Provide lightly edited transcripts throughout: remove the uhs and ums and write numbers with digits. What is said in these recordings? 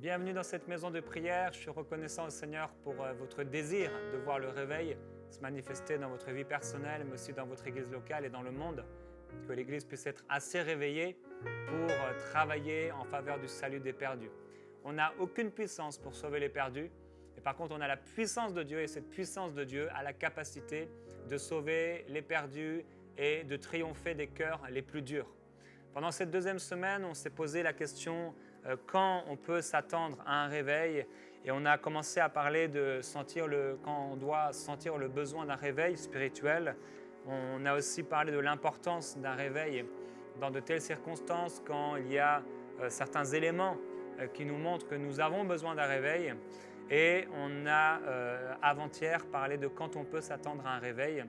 Bienvenue dans cette maison de prière. Je suis reconnaissant au Seigneur pour votre désir de voir le réveil se manifester dans votre vie personnelle, mais aussi dans votre église locale et dans le monde. Que l'église puisse être assez réveillée pour travailler en faveur du salut des perdus. On n'a aucune puissance pour sauver les perdus, mais par contre on a la puissance de Dieu et cette puissance de Dieu a la capacité de sauver les perdus et de triompher des cœurs les plus durs. Pendant cette deuxième semaine, on s'est posé la question quand on peut s'attendre à un réveil et on a commencé à parler de quand on doit sentir le besoin d'un réveil spirituel. On a aussi parlé de l'importance d'un réveil dans de telles circonstances quand il y a certains éléments qui nous montrent que nous avons besoin d'un réveil. Et on a avant-hier parlé de quand on peut s'attendre à un réveil.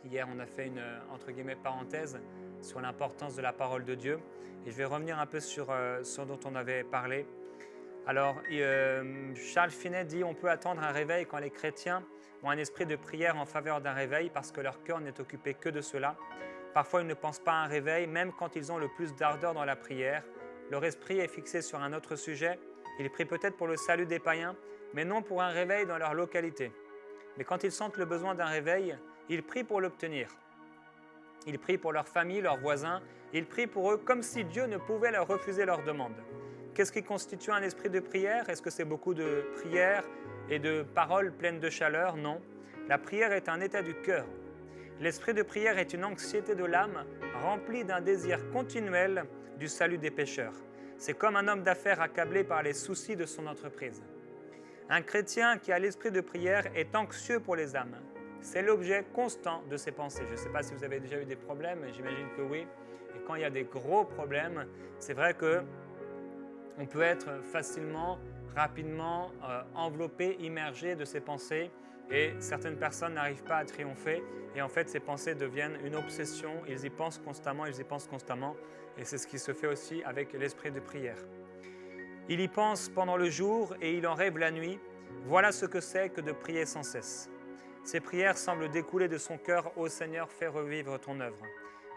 Hier, on a fait une, entre guillemets, parenthèse sur l'importance de la parole de Dieu. Et je vais revenir un peu sur ce dont on avait parlé. Alors, Charles Finet dit on peut attendre un réveil quand les chrétiens ont un esprit de prière en faveur d'un réveil parce que leur cœur n'est occupé que de cela. Parfois, ils ne pensent pas à un réveil, même quand ils ont le plus d'ardeur dans la prière. Leur esprit est fixé sur un autre sujet. Ils prient peut-être pour le salut des païens, mais non pour un réveil dans leur localité. Mais quand ils sentent le besoin d'un réveil, ils prient pour l'obtenir. Ils prient pour leur famille, leurs voisins. Ils prient pour eux comme si Dieu ne pouvait leur refuser leur demande. Qu'est-ce qui constitue un esprit de prière? Est-ce que c'est beaucoup de prières et de paroles pleines de chaleur? Non. La prière est un état du cœur. L'esprit de prière est une anxiété de l'âme remplie d'un désir continuel du salut des pécheurs. C'est comme un homme d'affaires accablé par les soucis de son entreprise. Un chrétien qui a l'esprit de prière est anxieux pour les âmes. C'est l'objet constant de ses pensées. Je ne sais pas si vous avez déjà eu des problèmes, mais j'imagine que oui. Et quand il y a des gros problèmes, c'est vrai qu'on peut être facilement, rapidement enveloppé, immergé de ses pensées. Et certaines personnes n'arrivent pas à triompher. Et en fait, ces pensées deviennent une obsession. Ils y pensent constamment. Et c'est ce qui se fait aussi avec l'esprit de prière. Il y pense pendant le jour et il en rêve la nuit. Voilà ce que c'est que de prier sans cesse. Ces prières semblent découler de son cœur. Ô Seigneur, fais revivre ton œuvre.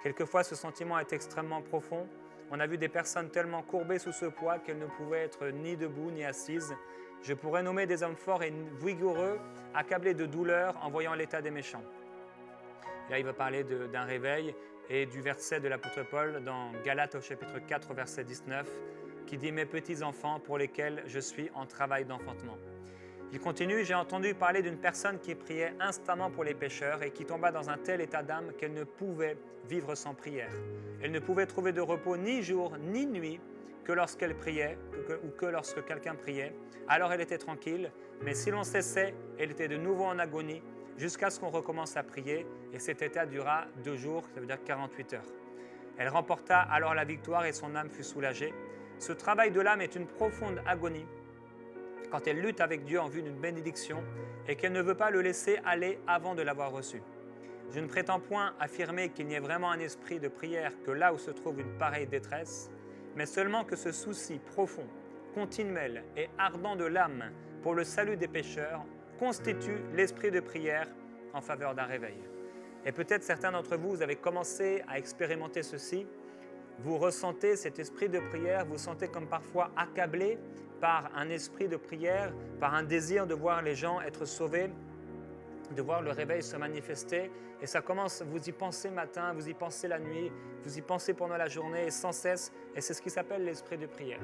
Quelquefois, ce sentiment est extrêmement profond. On a vu des personnes tellement courbées sous ce poids qu'elles ne pouvaient être ni debout ni assises. Je pourrais nommer des hommes forts et vigoureux, accablés de douleur en voyant l'état des méchants. Et là, il va parler d'un réveil et du verset de l'apôtre Paul dans Galates au chapitre 4, verset 19, qui dit « Mes petits enfants pour lesquels je suis en travail d'enfantement ». Il continue, j'ai entendu parler d'une personne qui priait instamment pour les pécheurs et qui tomba dans un tel état d'âme qu'elle ne pouvait vivre sans prière. Elle ne pouvait trouver de repos ni jour ni nuit que lorsqu'elle priait ou que lorsque quelqu'un priait. Alors elle était tranquille, mais si l'on cessait, elle était de nouveau en agonie jusqu'à ce qu'on recommence à prier et cet état dura 2 jours, ça veut dire 48 heures. Elle remporta alors la victoire et son âme fut soulagée. Ce travail de l'âme est une profonde agonie quand elle lutte avec Dieu en vue d'une bénédiction et qu'elle ne veut pas le laisser aller avant de l'avoir reçu. Je ne prétends point affirmer qu'il n'y ait vraiment un esprit de prière que là où se trouve une pareille détresse, mais seulement que ce souci profond, continuel et ardent de l'âme pour le salut des pécheurs constitue l'esprit de prière en faveur d'un réveil. Et peut-être certains d'entre vous, vous avez commencé à expérimenter ceci. Vous ressentez cet esprit de prière, vous sentez comme parfois accablé par un esprit de prière, par un désir de voir les gens être sauvés, de voir le réveil se manifester. Et ça commence, vous y pensez matin, vous y pensez la nuit, vous y pensez pendant la journée et sans cesse. Et c'est ce qui s'appelle l'esprit de prière.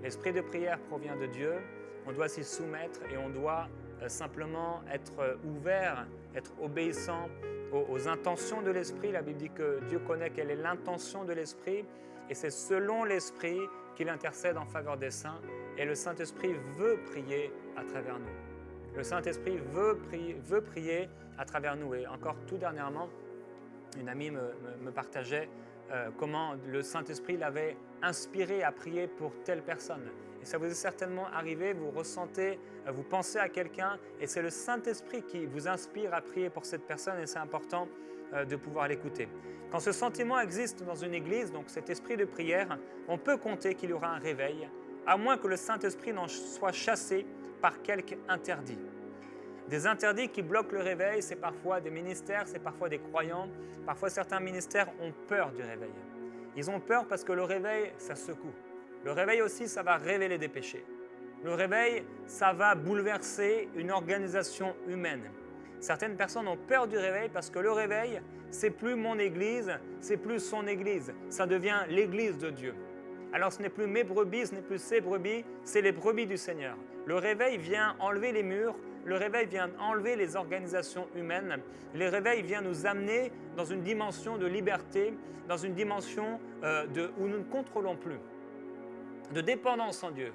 L'esprit de prière provient de Dieu, on doit s'y soumettre et on doit simplement être ouvert, être obéissant aux intentions de l'Esprit. La Bible dit que Dieu connaît quelle est l'intention de l'Esprit et c'est selon l'Esprit qu'il intercède en faveur des saints et le Saint-Esprit veut prier à travers nous. Le Saint-Esprit veut prier à travers nous. Et encore tout dernièrement, une amie me partageait comment le Saint-Esprit l'avait inspiré à prier pour telle personne. Et ça vous est certainement arrivé, vous ressentez, vous pensez à quelqu'un et c'est le Saint-Esprit qui vous inspire à prier pour cette personne et c'est important de pouvoir l'écouter. Quand ce sentiment existe dans une église, donc cet esprit de prière, on peut compter qu'il y aura un réveil, à moins que le Saint-Esprit n'en soit chassé par quelque interdit. Des interdits qui bloquent le réveil, c'est parfois des ministères, c'est parfois des croyants. Parfois, certains ministères ont peur du réveil. Ils ont peur parce que le réveil, ça secoue. Le réveil aussi, ça va révéler des péchés. Le réveil, ça va bouleverser une organisation humaine. Certaines personnes ont peur du réveil parce que le réveil, c'est plus mon église, c'est plus son église. Ça devient l'église de Dieu. Alors ce n'est plus mes brebis, ce n'est plus ses brebis, c'est les brebis du Seigneur. Le réveil vient enlever les murs, le réveil vient enlever les organisations humaines. Le réveil vient nous amener dans une dimension de liberté, dans une dimension où nous ne contrôlons plus, de dépendance en Dieu.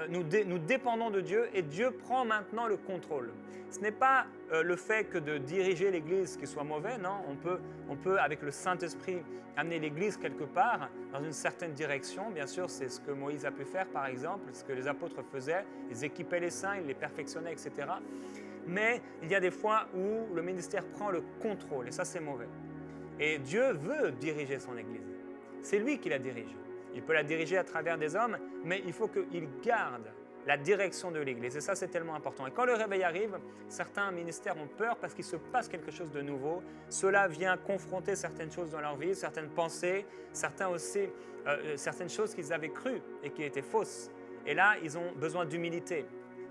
Nous dépendons de Dieu et Dieu prend maintenant le contrôle. Ce n'est pas le fait que de diriger l'Église qui soit mauvais, non. On peut avec le Saint-Esprit amener l'Église quelque part dans une certaine direction. Bien sûr, c'est ce que Moïse a pu faire par exemple, ce que les apôtres faisaient. Ils équipaient les saints, ils les perfectionnaient, etc. Mais il y a des fois où le ministère prend le contrôle et ça c'est mauvais. Et Dieu veut diriger son Église. C'est lui qui la dirige. Il peut la diriger à travers des hommes, mais il faut qu'il garde la direction de l'Église. Et ça, c'est tellement important. Et quand le réveil arrive, certains ministères ont peur parce qu'il se passe quelque chose de nouveau. Cela vient confronter certaines choses dans leur vie, certaines pensées, certaines choses qu'ils avaient crues et qui étaient fausses. Et là, ils ont besoin d'humilité.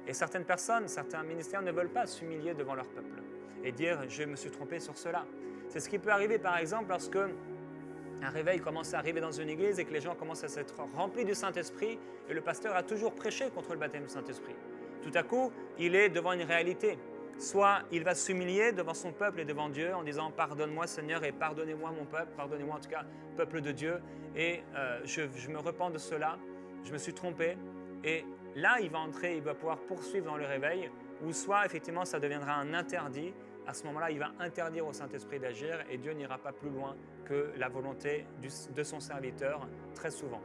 Et certaines personnes, certains ministères ne veulent pas s'humilier devant leur peuple et dire « je me suis trompé sur cela ». C'est ce qui peut arriver, par exemple, lorsque un réveil commence à arriver dans une église et que les gens commencent à s'être remplis du Saint-Esprit et le pasteur a toujours prêché contre le baptême du Saint-Esprit. Tout à coup, il est devant une réalité. Soit il va s'humilier devant son peuple et devant Dieu en disant « Pardonne-moi Seigneur et pardonnez-moi mon peuple, pardonnez-moi en tout cas, peuple de Dieu, et je me repens de cela, je me suis trompé. » Et là, il va entrer, il va pouvoir poursuivre dans le réveil, ou soit effectivement ça deviendra un interdit. À ce moment-là, il va interdire au Saint-Esprit d'agir et Dieu n'ira pas plus loin que la volonté de son serviteur, très souvent.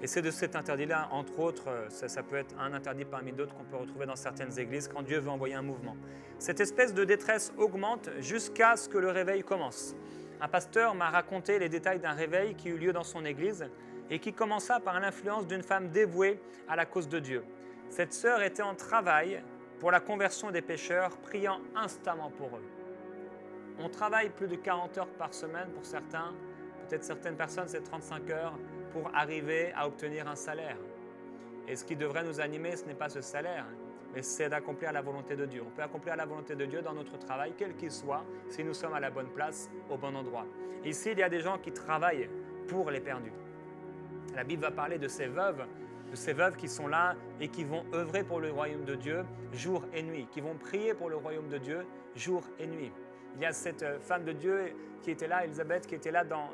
Et c'est de cet interdit-là, entre autres, ça peut être un interdit parmi d'autres qu'on peut retrouver dans certaines églises quand Dieu veut envoyer un mouvement. Cette espèce de détresse augmente jusqu'à ce que le réveil commence. Un pasteur m'a raconté les détails d'un réveil qui eut lieu dans son église et qui commença par l'influence d'une femme dévouée à la cause de Dieu. Cette sœur était en travail pour la conversion des pécheurs, priant instamment pour eux. On travaille plus de 40 heures par semaine pour certains, peut-être certaines personnes c'est 35 heures pour arriver à obtenir un salaire. Et ce qui devrait nous animer, ce n'est pas ce salaire, mais c'est d'accomplir la volonté de Dieu. On peut accomplir la volonté de Dieu dans notre travail, quel qu'il soit, si nous sommes à la bonne place, au bon endroit. Ici, il y a des gens qui travaillent pour les perdus. La Bible va parler de ces veuves qui sont là et qui vont œuvrer pour le royaume de Dieu jour et nuit, qui vont prier pour le royaume de Dieu jour et nuit. Il y a cette femme de Dieu qui était là, Élisabeth, qui était là dans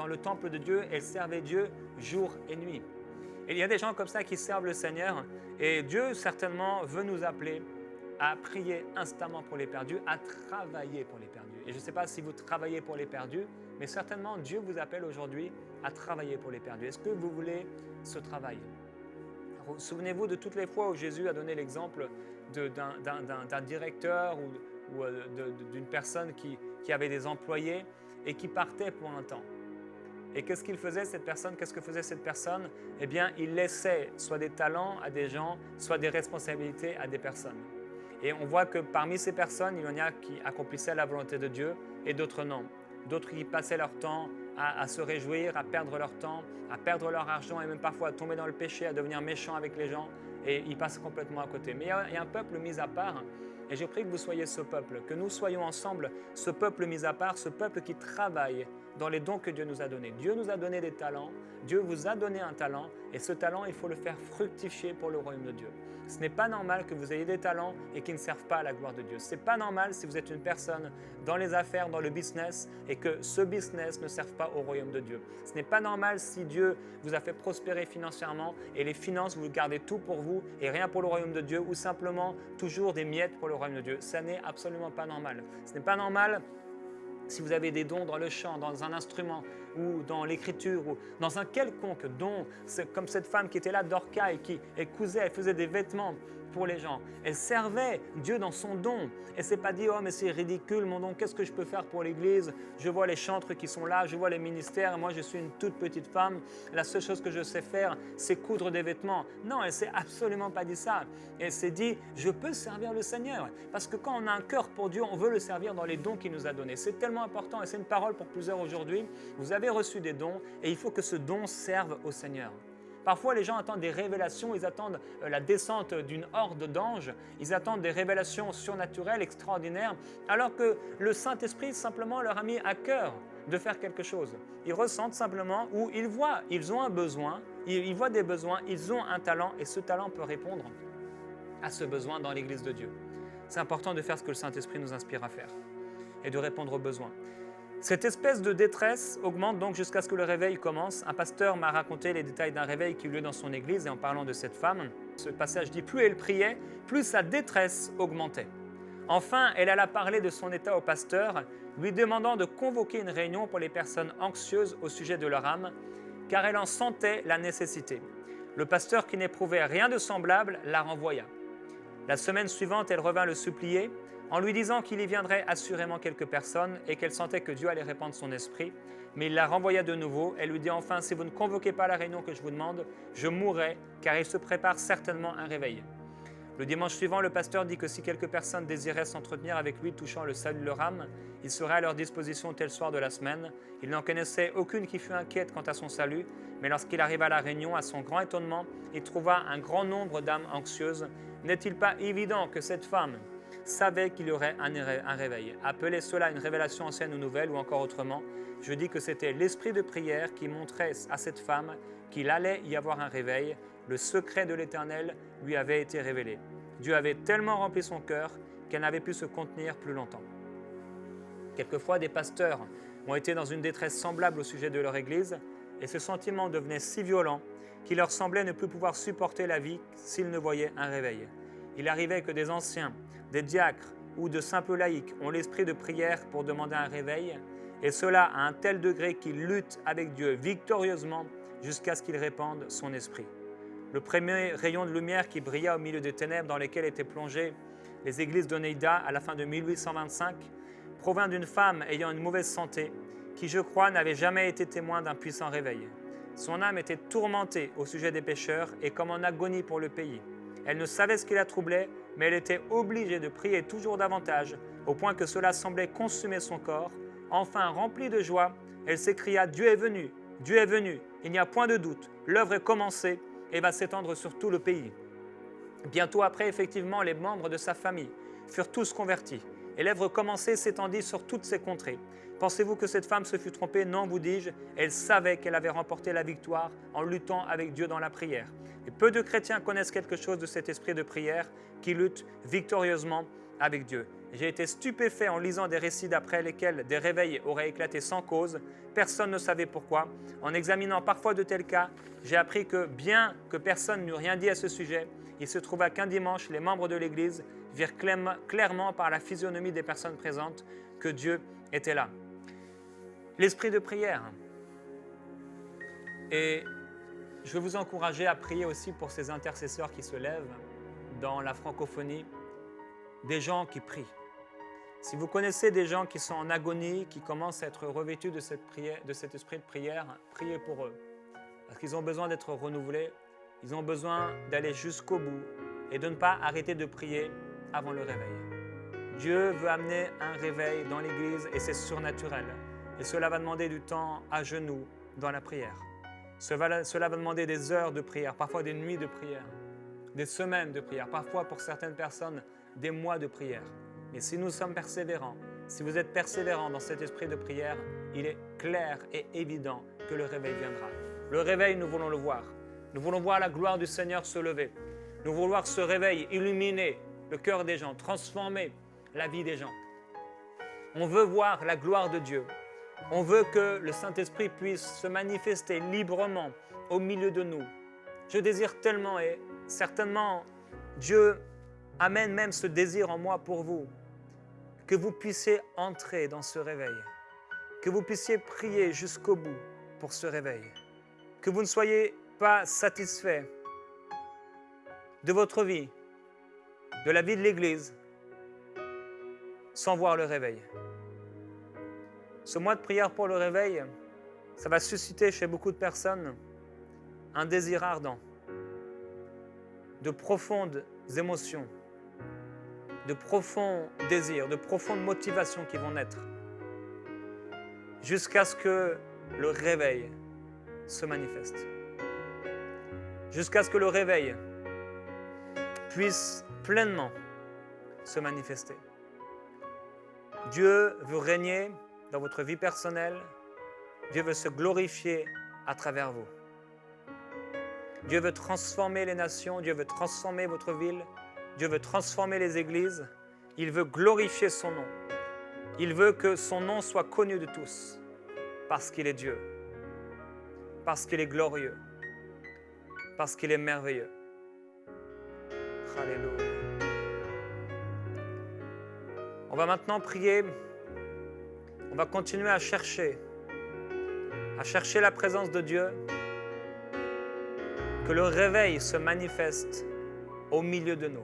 le temple de Dieu. Elle servait Dieu jour et nuit. Et il y a des gens comme ça qui servent le Seigneur et Dieu certainement veut nous appeler à prier instamment pour les perdus, à travailler pour les perdus. Et je ne sais pas si vous travaillez pour les perdus, mais certainement Dieu vous appelle aujourd'hui à travailler pour les perdus. Est-ce que vous voulez ce travail? Souvenez-vous de toutes les fois où Jésus a donné l'exemple d'un directeur ou d'une personne qui avait des employés et qui partait pour un temps. Et qu'est-ce qu'il faisait cette personne? Qu'est-ce que faisait cette personne? Eh bien, il laissait soit des talents à des gens, soit des responsabilités à des personnes. Et on voit que parmi ces personnes, il y en a qui accomplissaient la volonté de Dieu et d'autres non. D'autres qui passaient leur temps à se réjouir, à perdre leur temps, à perdre leur argent et même parfois à tomber dans le péché, à devenir méchants avec les gens et ils passent complètement à côté. Mais il y a un peuple mis à part et je prie que vous soyez ce peuple, que nous soyons ensemble ce peuple mis à part, ce peuple qui travaille dans les dons que Dieu nous a donnés. Dieu nous a donné des talents, Dieu vous a donné un talent et ce talent, il faut le faire fructifier pour le royaume de Dieu. Ce n'est pas normal que vous ayez des talents et qui ne servent pas à la gloire de Dieu. Ce n'est pas normal si vous êtes une personne dans les affaires, dans le business et que ce business ne serve pas au royaume de Dieu. Ce n'est pas normal si Dieu vous a fait prospérer financièrement et les finances, vous gardez tout pour vous et rien pour le royaume de Dieu ou simplement toujours des miettes pour le royaume de Dieu. Ça n'est absolument pas normal. Ce n'est pas normal si vous avez des dons dans le chant, dans un instrument ou dans l'écriture ou dans un quelconque don, c'est comme cette femme qui était là, Dorca, et qui cousait, elle faisait des vêtements pour les gens. Elle servait Dieu dans son don. Elle ne s'est pas dit « Oh, mais c'est ridicule mon don, qu'est-ce que je peux faire pour l'Église? Je vois les chantres qui sont là, je vois les ministères, moi je suis une toute petite femme, la seule chose que je sais faire, c'est coudre des vêtements. » Non, elle ne s'est absolument pas dit ça. Elle s'est dit « Je peux servir le Seigneur. » Parce que quand on a un cœur pour Dieu, on veut le servir dans les dons qu'il nous a donnés. C'est tellement important et c'est une parole pour plusieurs aujourd'hui. Vous avez reçu des dons et il faut que ce don serve au Seigneur. Parfois, les gens attendent des révélations, ils attendent la descente d'une horde d'anges, ils attendent des révélations surnaturelles, extraordinaires, alors que le Saint-Esprit simplement leur a mis à cœur de faire quelque chose. Ils ressentent simplement ou ils voient, ils ont un besoin, ils voient des besoins, ils ont un talent et ce talent peut répondre à ce besoin dans l'Église de Dieu. C'est important de faire ce que le Saint-Esprit nous inspire à faire et de répondre aux besoins. Cette espèce de détresse augmente donc jusqu'à ce que le réveil commence. Un pasteur m'a raconté les détails d'un réveil qui eut lieu dans son église et en parlant de cette femme, ce passage dit « Plus elle priait, plus sa détresse augmentait. Enfin, elle alla parler de son état au pasteur, lui demandant de convoquer une réunion pour les personnes anxieuses au sujet de leur âme, car elle en sentait la nécessité. Le pasteur, qui n'éprouvait rien de semblable, la renvoya. La semaine suivante, elle revint le supplier, en lui disant qu'il y viendrait assurément quelques personnes et qu'elle sentait que Dieu allait répandre son esprit. Mais il la renvoya de nouveau. Elle lui dit enfin « Si vous ne convoquez pas la réunion que je vous demande, je mourrai, car il se prépare certainement un réveil. » Le dimanche suivant, le pasteur dit que si quelques personnes désiraient s'entretenir avec lui touchant le salut de leur âme, il serait à leur disposition tel soir de la semaine. Il n'en connaissait aucune qui fût inquiète quant à son salut, mais lorsqu'il arriva à la réunion, à son grand étonnement, il trouva un grand nombre d'âmes anxieuses. N'est-il pas évident que cette femme savait qu'il y aurait un réveil? Appelez cela une révélation ancienne ou nouvelle, ou encore autrement, je dis que c'était l'esprit de prière qui montrait à cette femme qu'il allait y avoir un réveil. Le secret de l'Éternel lui avait été révélé. Dieu avait tellement rempli son cœur qu'elle n'avait pu se contenir plus longtemps. Quelquefois, des pasteurs ont été dans une détresse semblable au sujet de leur Église, et ce sentiment devenait si violent qu'il leur semblait ne plus pouvoir supporter la vie s'ils ne voyaient un réveil. Il arrivait que des anciens, des diacres ou de simples laïcs ont l'esprit de prière pour demander un réveil, et cela à un tel degré qu'ils luttent avec Dieu victorieusement jusqu'à ce qu'il répande son esprit. Le premier rayon de lumière qui brilla au milieu des ténèbres dans lesquelles étaient plongées les églises d'Oneida à la fin de 1825 provint d'une femme ayant une mauvaise santé qui, je crois, n'avait jamais été témoin d'un puissant réveil. Son âme était tourmentée au sujet des pécheurs et comme en agonie pour le pays. Elle ne savait ce qui la troublait, mais elle était obligée de prier toujours davantage, au point que cela semblait consumer son corps. Enfin, remplie de joie, elle s'écria « Dieu est venu, Dieu est venu, il n'y a point de doute, l'œuvre est commencée et va s'étendre sur tout le pays. » Bientôt après, effectivement, les membres de sa famille furent tous convertis, et l'œuvre commencée s'étendit sur toutes ces contrées. Pensez-vous que cette femme se fut trompée? Non, vous dis-je, elle savait qu'elle avait remporté la victoire en luttant avec Dieu dans la prière. Et peu de chrétiens connaissent quelque chose de cet esprit de prière qui lutte victorieusement avec Dieu. J'ai été stupéfait en lisant des récits d'après lesquels des réveils auraient éclaté sans cause. Personne ne savait pourquoi. En examinant parfois de tels cas, j'ai appris que bien que personne n'eût rien dit à ce sujet, il se trouva qu'un dimanche, les membres de l'Église virent clairement par la physionomie des personnes présentes que Dieu était là. L'esprit de prière. Et je veux vous encourager à prier aussi pour ces intercesseurs qui se lèvent dans la francophonie, des gens qui prient. Si vous connaissez des gens qui sont en agonie, qui commencent à être revêtus de cet esprit de prière, priez pour eux. Parce qu'ils ont besoin d'être renouvelés, ils ont besoin d'aller jusqu'au bout et de ne pas arrêter de prier avant le réveil. Dieu veut amener un réveil dans l'Église et c'est surnaturel. Et cela va demander du temps à genoux dans la prière. Cela va demander des heures de prière, parfois des nuits de prière, des semaines de prière, parfois pour certaines personnes des mois de prière. Mais si nous sommes persévérants, si vous êtes persévérants dans cet esprit de prière, il est clair et évident que le réveil viendra. Le réveil, nous voulons le voir. Nous voulons voir la gloire du Seigneur se lever. Nous voulons voir ce réveil illuminer le cœur des gens, transformer la vie des gens. On veut voir la gloire de Dieu. On veut que le Saint-Esprit puisse se manifester librement au milieu de nous. Je désire tellement et certainement Dieu amène même ce désir en moi pour vous, que vous puissiez entrer dans ce réveil, que vous puissiez prier jusqu'au bout pour ce réveil, que vous ne soyez pas satisfait de votre vie, de la vie de l'Église sans voir le réveil. Ce mois de prière pour le réveil, ça va susciter chez beaucoup de personnes un désir ardent, de profondes émotions, de profonds désirs, de profondes motivations qui vont naître, jusqu'à ce que le réveil se manifeste. Jusqu'à ce que le réveil puisse pleinement se manifester. Dieu veut régner dans votre vie personnelle. Dieu veut se glorifier à travers vous. Dieu veut transformer les nations. Dieu veut transformer votre ville. Dieu veut transformer les églises. Il veut glorifier son nom. Il veut que son nom soit connu de tous parce qu'il est Dieu, parce qu'il est glorieux, parce qu'il est merveilleux. Alléluia. On va maintenant prier. On va continuer à chercher la présence de Dieu. Que le réveil se manifeste au milieu de nous.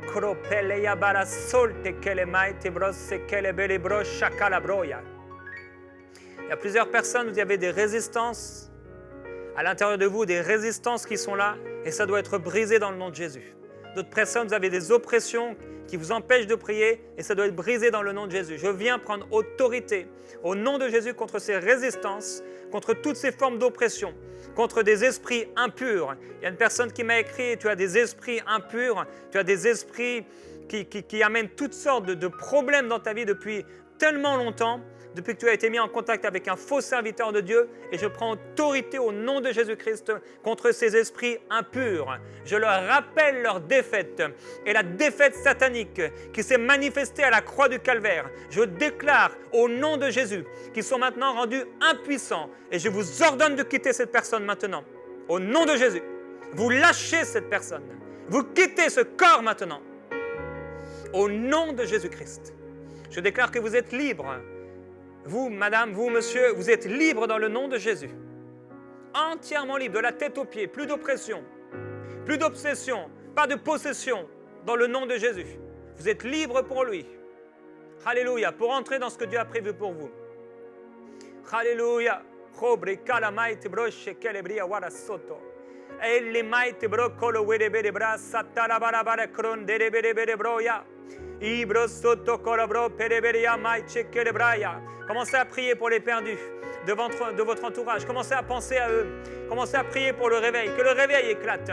Il y a plusieurs personnes, vous avez des résistances à l'intérieur de vous, des résistances qui sont là, et ça doit être brisé dans le nom de Jésus. D'autres personnes, vous avez des oppressions qui vous empêchent de prier, et ça doit être brisé dans le nom de Jésus. Je viens prendre autorité au nom de Jésus contre ces résistances, contre toutes ces formes d'oppression, contre des esprits impurs. Il y a une personne qui m'a écrit, tu as des esprits impurs, tu as des esprits qui amènent toutes sortes de problèmes dans ta vie depuis tellement longtemps, depuis que tu as été mis en contact avec un faux serviteur de Dieu, et je prends autorité au nom de Jésus-Christ contre ces esprits impurs. Je leur rappelle leur défaite et la défaite satanique qui s'est manifestée à la croix du Calvaire. Je déclare au nom de Jésus qu'ils sont maintenant rendus impuissants, et je vous ordonne de quitter cette personne maintenant. Au nom de Jésus, vous lâchez cette personne. Vous quittez ce corps maintenant. Au nom de Jésus-Christ, je déclare que vous êtes libres. Vous, madame, vous, monsieur, vous êtes libre dans le nom de Jésus. Entièrement libre, de la tête aux pieds, plus d'oppression, plus d'obsession, pas de possession, dans le nom de Jésus. Vous êtes libre pour lui. Alléluia, pour entrer dans ce que Dieu a prévu pour vous. Alléluia. Commencez à prier pour les perdus de votre entourage. Commencez à penser à eux. Commencez à prier pour le réveil. Que le réveil éclate.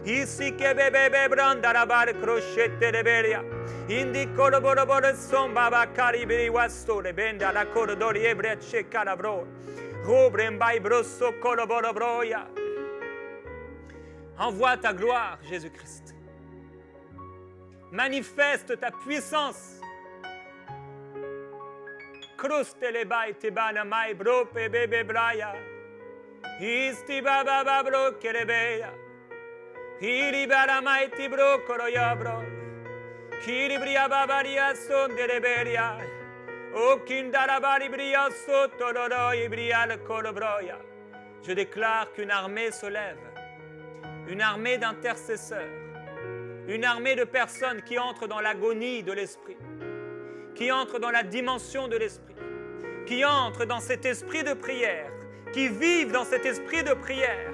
Ici que bébé branda la barre crochette de beria. Indi coloboro somba bakari beriwasto le benda la corridori ebreche calabro. Robrem by brosso coloboro broya. Envoie ta gloire, Jésus-Christ. Manifeste ta puissance. Cruste le bai te bana mai bro pe bebe braya. Isti baba babro che le beia. Kiri baramai ti bro koroya bro. Kiri bria babaria son de reberia. O kindara bari bria sotoloro ibria le kolobroya. Je déclare qu'une armée se lève. Une armée d'intercesseurs. Une armée de personnes qui entrent dans l'agonie de l'esprit. Qui entrent dans la dimension de l'esprit. Qui entrent dans cet esprit de prière. Qui vivent dans cet esprit de prière.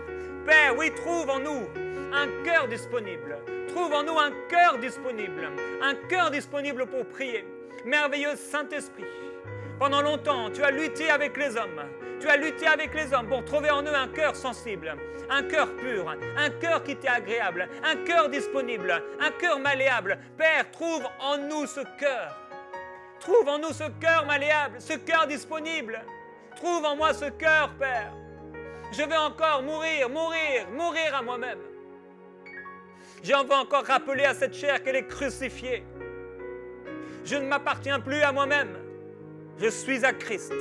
Père, oui, trouve en nous un cœur disponible. Trouve en nous un cœur disponible. Un cœur disponible pour prier. Merveilleux Saint-Esprit. Pendant longtemps, tu as lutté avec les hommes. Tu as lutté avec les hommes pour trouver en eux un cœur sensible, un cœur pur, un cœur qui t'est agréable, un cœur disponible, un cœur malléable. Père, trouve en nous ce cœur. Trouve en nous ce cœur malléable, ce cœur disponible. Trouve en moi ce cœur, Père. Je veux encore mourir à moi-même. Je veux encore rappeler à cette chair qu'elle est crucifiée. Je ne m'appartiens plus à moi-même. Je suis à Christ.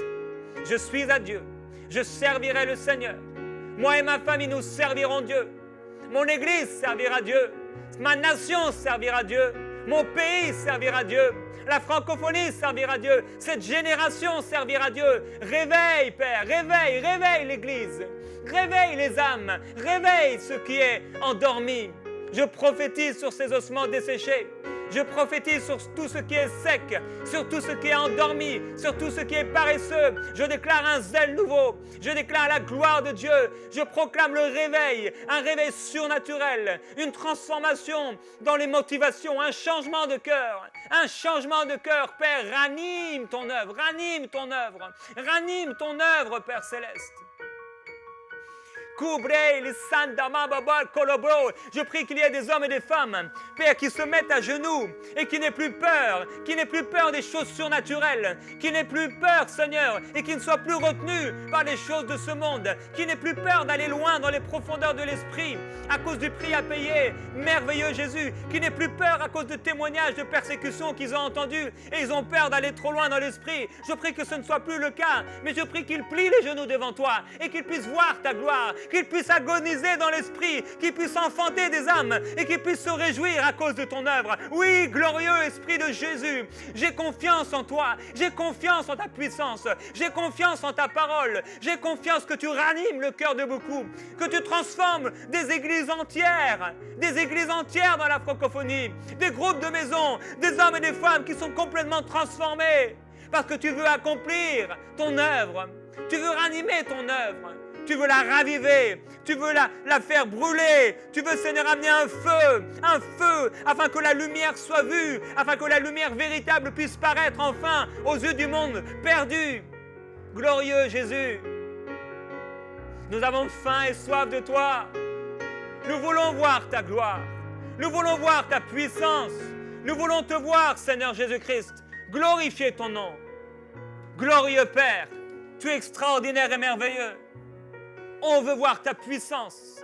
Je suis à Dieu. Je servirai le Seigneur. Moi et ma famille, nous servirons Dieu. Mon Église servira Dieu. Ma nation servira Dieu. Mon pays servira Dieu. La francophonie servira Dieu. Cette génération servira Dieu. Réveille, Père, réveille, réveille l'Église. Réveille les âmes. Réveille ce qui est endormi. Je prophétise sur ces ossements desséchés. Je prophétise sur tout ce qui est sec, sur tout ce qui est endormi, sur tout ce qui est paresseux. Je déclare un zèle nouveau. Je déclare la gloire de Dieu. Je proclame le réveil, un réveil surnaturel, une transformation dans les motivations, un changement de cœur. Un changement de cœur, Père. Ranime ton œuvre, ranime ton œuvre. Ranime ton œuvre, Père Céleste. Je prie qu'il y ait des hommes et des femmes, Père, qui se mettent à genoux et qui n'aient plus peur des choses surnaturelles, qui n'aient plus peur, Seigneur, et qui ne soient plus retenus par les choses de ce monde, qui n'aient plus peur d'aller loin dans les profondeurs de l'esprit à cause du prix à payer, merveilleux Jésus, qui n'aient plus peur à cause de témoignages de persécutions qu'ils ont entendus et ils ont peur d'aller trop loin dans l'esprit. Je prie que ce ne soit plus le cas, mais je prie qu'ils plient les genoux devant toi et qu'ils puissent voir ta gloire, qu'ils puissent agoniser dans l'esprit, qu'ils puissent enfanter des âmes et qu'ils puissent se réjouir à cause de ton œuvre. Oui, glorieux Esprit de Jésus, j'ai confiance en toi, j'ai confiance en ta puissance, j'ai confiance en ta parole, j'ai confiance que tu ranimes le cœur de beaucoup, que tu transformes des églises entières dans la francophonie, des groupes de maisons, des hommes et des femmes qui sont complètement transformés parce que tu veux accomplir ton œuvre, tu veux ranimer ton œuvre. Tu veux la raviver, tu veux la faire brûler, tu veux, Seigneur, amener un feu, afin que la lumière soit vue, afin que la lumière véritable puisse paraître enfin aux yeux du monde perdu. Glorieux Jésus, nous avons faim et soif de toi. Nous voulons voir ta gloire, nous voulons voir ta puissance, nous voulons te voir, Seigneur Jésus-Christ, glorifier ton nom. Glorieux Père, tu es extraordinaire et merveilleux. On veut voir ta puissance.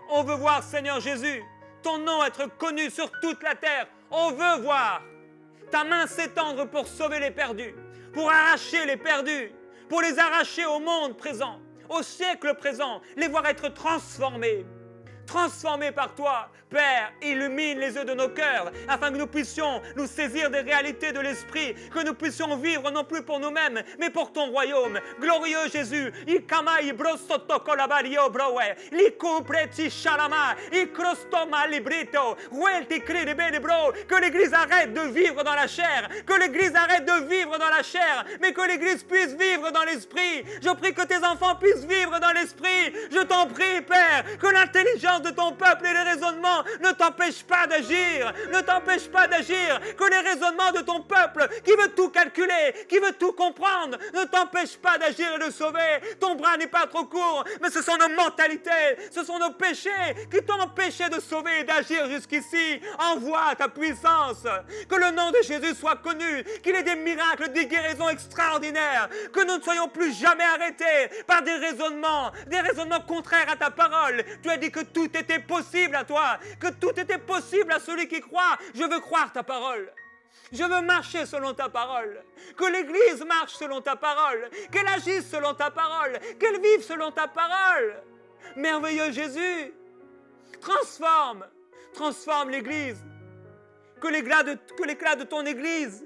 On veut voir, Seigneur Jésus, ton nom être connu sur toute la terre. On veut voir ta main s'étendre pour sauver les perdus, pour arracher les perdus, pour les arracher au monde présent, au siècle présent, les voir être transformés par toi. Père, illumine les yeux de nos cœurs afin que nous puissions nous saisir des réalités de l'esprit, que nous puissions vivre non plus pour nous-mêmes, mais pour ton royaume. Glorieux Jésus, que l'Église arrête de vivre dans la chair, mais que l'Église puisse vivre dans l'esprit. Je prie que tes enfants puissent vivre dans l'esprit. Je t'en prie, Père, que l'intelligence de ton peuple et les raisonnements ne t'empêchent pas d'agir, que les raisonnements de ton peuple qui veut tout calculer, qui veut tout comprendre, ne t'empêchent pas d'agir et de sauver. Ton bras n'est pas trop court, mais ce sont nos mentalités, ce sont nos péchés qui t'ont empêché de sauver et d'agir jusqu'ici. Envoie ta puissance, que le nom de Jésus soit connu, qu'il y ait des miracles, des guérisons extraordinaires, que nous ne soyons plus jamais arrêtés par des raisonnements contraires à ta parole. Tu as dit que tout était possible à toi, que tout était possible à celui qui croit. Je veux croire ta parole. Je veux marcher selon ta parole. Que l'Église marche selon ta parole. Qu'elle agisse selon ta parole. Qu'elle vive selon ta parole. Merveilleux Jésus, transforme l'Église. Que l'éclat de ton Église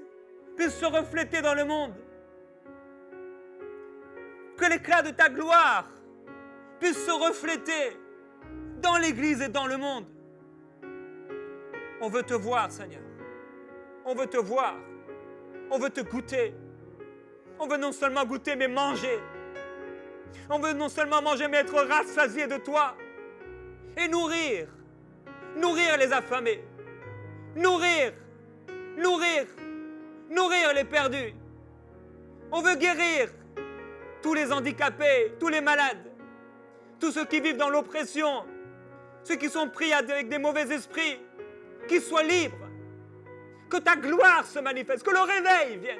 puisse se refléter dans le monde. Que l'éclat de ta gloire puisse se refléter dans l'Église et dans le monde. On veut te voir, Seigneur. On veut te voir. On veut te goûter. On veut non seulement goûter, mais manger. On veut non seulement manger, mais être rassasié de toi. Et nourrir les affamés. Nourrir les perdus. On veut guérir tous les handicapés, tous les malades, tous ceux qui vivent dans l'oppression, ceux qui sont pris avec des mauvais esprits, qu'ils soient libres, que ta gloire se manifeste, que le réveil vienne.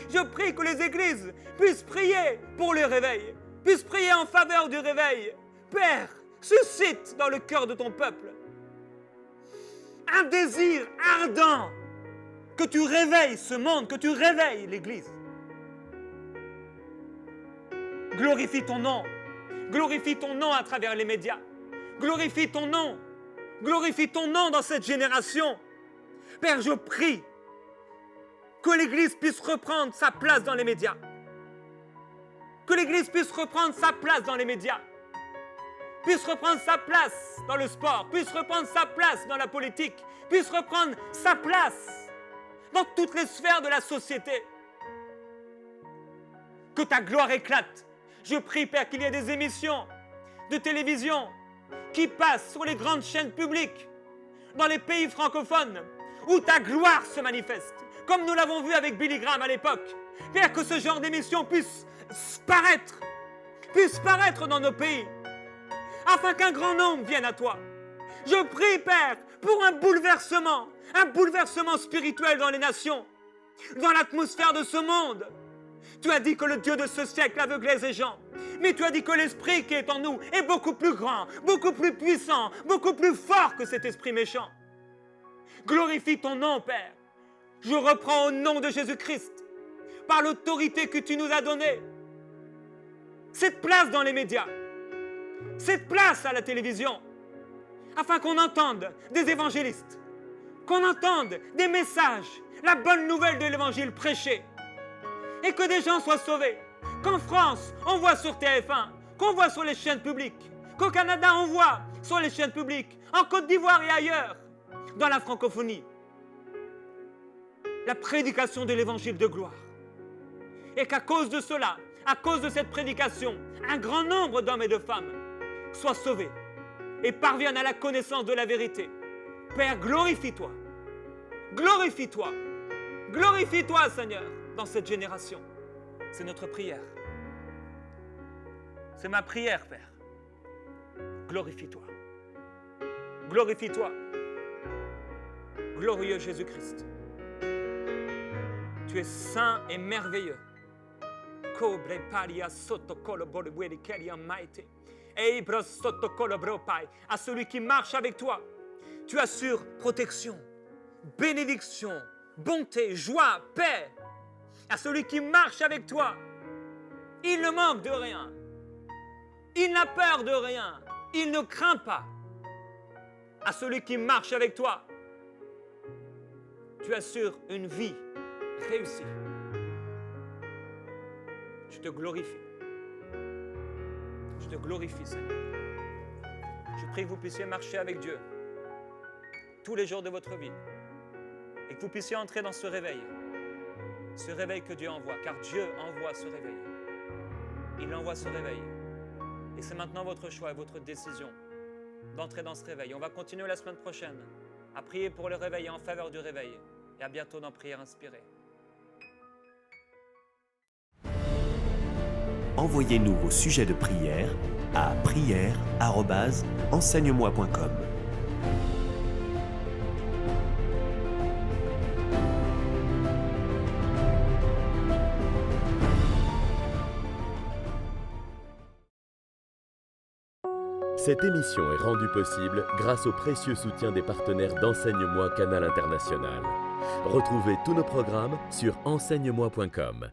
Je prie que les églises puissent prier pour le réveil, puissent prier en faveur du réveil. Père, suscite dans le cœur de ton peuple un désir ardent que tu réveilles ce monde, que tu réveilles l'Église. Glorifie ton nom à travers les médias. Glorifie ton nom dans cette génération. Père, je prie que l'Église puisse reprendre sa place dans les médias. Que l'Église puisse reprendre sa place dans les médias. Puisse reprendre sa place dans le sport. Puisse reprendre sa place dans la politique. Puisse reprendre sa place dans toutes les sphères de la société. Que ta gloire éclate. Je prie, Père, qu'il y ait des émissions de télévision qui passent sur les grandes chaînes publiques dans les pays francophones où ta gloire se manifeste, comme nous l'avons vu avec Billy Graham à l'époque. Père, que ce genre d'émission puisse paraître dans nos pays, afin qu'un grand nombre vienne à toi. Je prie, Père, pour un bouleversement spirituel dans les nations, dans l'atmosphère de ce monde. Tu as dit que le Dieu de ce siècle aveuglait les gens, mais tu as dit que l'esprit qui est en nous est beaucoup plus grand, beaucoup plus puissant, beaucoup plus fort que cet esprit méchant. Glorifie ton nom, Père. Je reprends au nom de Jésus-Christ, par l'autorité que tu nous as donnée, cette place dans les médias, cette place à la télévision, afin qu'on entende des évangélistes, qu'on entende des messages, la bonne nouvelle de l'évangile prêchée, et que des gens soient sauvés. Qu'en France, on voit sur TF1, qu'on voit sur les chaînes publiques, qu'au Canada, on voit sur les chaînes publiques, en Côte d'Ivoire et ailleurs, dans la francophonie, la prédication de l'évangile de gloire. Et qu'à cause de cela, à cause de cette prédication, un grand nombre d'hommes et de femmes soient sauvés et parviennent à la connaissance de la vérité. Père, glorifie-toi. Glorifie-toi. Glorifie-toi, Seigneur, dans cette génération. C'est notre prière. C'est ma prière, Père. Glorifie-toi. Glorifie-toi. Glorieux Jésus-Christ. Tu es saint et merveilleux. À celui qui marche avec toi, tu assures protection, bénédiction, bonté, joie, paix. À celui qui marche avec toi, il ne manque de rien. Il n'a peur de rien. Il ne craint pas. À celui qui marche avec toi, tu assures une vie réussie. Je te glorifie. Je te glorifie, Seigneur. Je prie que vous puissiez marcher avec Dieu tous les jours de votre vie et que vous puissiez entrer dans ce réveil que Dieu envoie, car Dieu envoie ce réveil. Il envoie ce réveil. Et c'est maintenant votre choix et votre décision d'entrer dans ce réveil. On va continuer la semaine prochaine à prier pour le réveil et en faveur du réveil. Et à bientôt dans Prière Inspirée. Envoyez-nous vos sujets de prière à prière@enseigne-moi.com. Cette émission est rendue possible grâce au précieux soutien des partenaires d'Enseigne-moi Canal International. Retrouvez tous nos programmes sur enseigne-moi.com.